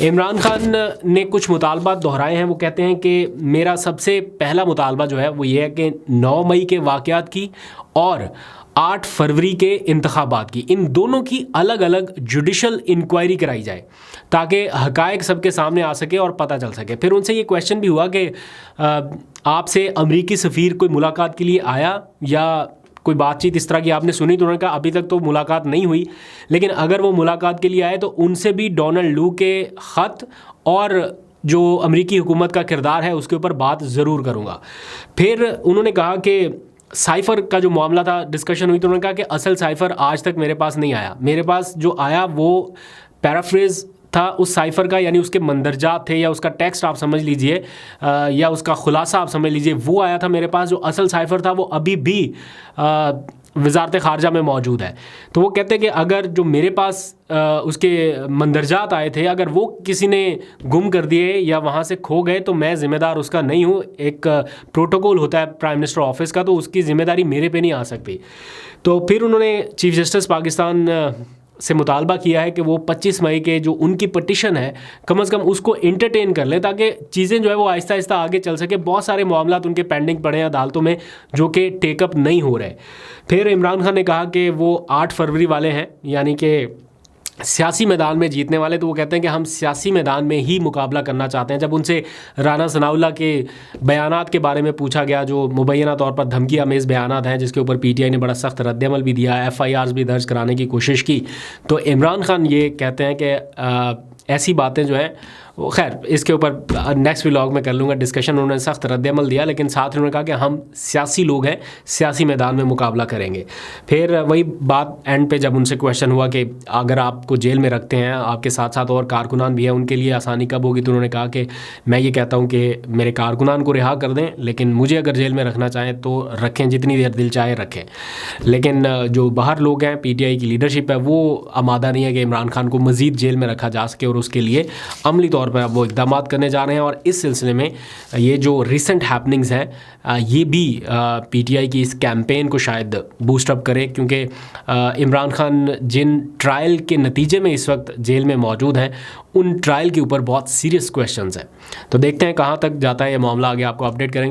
عمران خان نے کچھ مطالبات دہرائے ہیں. وہ کہتے ہیں کہ میرا سب سے پہلا مطالبہ جو ہے وہ یہ ہے کہ 9 مئی کے واقعات کی اور 8 فروری کے انتخابات کی، ان دونوں کی الگ الگ جوڈیشل انکوائری کرائی جائے تاکہ حقائق سب کے سامنے آ سکے اور پتہ چل سکے. پھر ان سے یہ کویشچن بھی ہوا کہ آپ سے امریکی سفیر کوئی ملاقات کے لیے آیا یا کوئی بات چیت اس طرح کی آپ نے سنی؟ تو انہوں نے کہا ابھی تک تو ملاقات نہیں ہوئی، لیکن اگر وہ ملاقات کے لیے آئے تو ان سے بھی ڈونلڈ لو کے خط اور جو امریکی حکومت کا کردار ہے اس کے اوپر بات ضرور کروں گا. پھر انہوں نے کہا کہ سائفر کا جو معاملہ تھا ڈسکشن ہوئی تو انہوں نے کہا کہ اصل سائفر آج تک میرے پاس نہیں آیا. میرے پاس جو آیا وہ پیرافریز تھا اس سائفر کا، یعنی اس کے مندرجات تھے یا اس کا ٹیکسٹ آپ سمجھ لیجئے یا اس کا خلاصہ آپ سمجھ لیجئے، وہ آیا تھا میرے پاس. جو اصل سائفر تھا وہ ابھی بھی وزارت خارجہ میں موجود ہے. تو وہ کہتے ہیں کہ اگر جو میرے پاس اس کے مندرجات آئے تھے اگر وہ کسی نے گم کر دیے یا وہاں سے کھو گئے تو میں ذمہ دار اس کا نہیں ہوں. ایک پروٹوکول ہوتا ہے پرائم منسٹر آفس کا، تو اس کی ذمہ داری میرے پہ نہیں آ سکتی. تو پھر انہوں نے چیف جسٹس پاکستان سے مطالبہ کیا ہے کہ وہ 25 مئی کے جو ان کی پٹیشن ہے کم از کم اس کو انٹرٹین کر لیں تاکہ چیزیں جو ہے وہ آہستہ آہستہ آگے چل سکے. بہت سارے معاملات ان کے پینڈنگ پڑے ہیں عدالتوں میں جو کہ ٹیک اپ نہیں ہو رہے. پھر عمران خان نے کہا کہ وہ 8 فروری والے ہیں، یعنی کہ سیاسی میدان میں جیتنے والے. تو وہ کہتے ہیں کہ ہم سیاسی میدان میں ہی مقابلہ کرنا چاہتے ہیں. جب ان سے رانا ثناءاللہ کے بیانات کے بارے میں پوچھا گیا جو مبینہ طور پر دھمکی آمیز بیانات ہیں جس کے اوپر پی ٹی آئی نے بڑا سخت رد عمل بھی دیا، ایف آئی آرز بھی درج کرانے کی کوشش کی، تو عمران خان یہ کہتے ہیں کہ ایسی باتیں جو ہیں خیر اس کے اوپر نیکسٹ ولاگ میں کر لوں گا ڈسکشن. انہوں نے سخت رد عمل دیا لیکن ساتھ انہوں نے کہا کہ ہم سیاسی لوگ ہیں، سیاسی میدان میں مقابلہ کریں گے. پھر وہی بات اینڈ پہ جب ان سے کویشچن ہوا کہ اگر آپ کو جیل میں رکھتے ہیں آپ کے ساتھ ساتھ اور کارکنان بھی ہیں ان کے لیے آسانی کب ہوگی، تو انہوں نے کہا کہ میں یہ کہتا ہوں کہ میرے کارکنان کو رہا کر دیں لیکن مجھے اگر جیل میں رکھنا چاہیں تو رکھیں، جتنی دیر دل چاہے رکھیں. لیکن جو باہر لوگ ہیں پی ٹی آئی کی لیڈرشپ ہے وہ آمادہ نہیں ہے کہ عمران خان کو مزید جیل میں رکھا جا سکے، اور اس کے لیے عملی طور پر اب وہ اقدامات کرنے جا رہے ہیں. اور اس سلسلے میں یہ جو ریسنٹ ہیپننگز ہیں یہ بھی پی ٹی آئی کی اس کیمپین کو شاید بوسٹ اپ کرے، کیونکہ عمران خان جن ٹرائل کے نتیجے میں اس وقت جیل میں موجود ہیں ان ٹرائل کے اوپر بہت سیریس کویشچنز ہیں. تو دیکھتے ہیں کہاں تک جاتا ہے یہ معاملہ، آگے آپ کو اپڈیٹ کریں گے.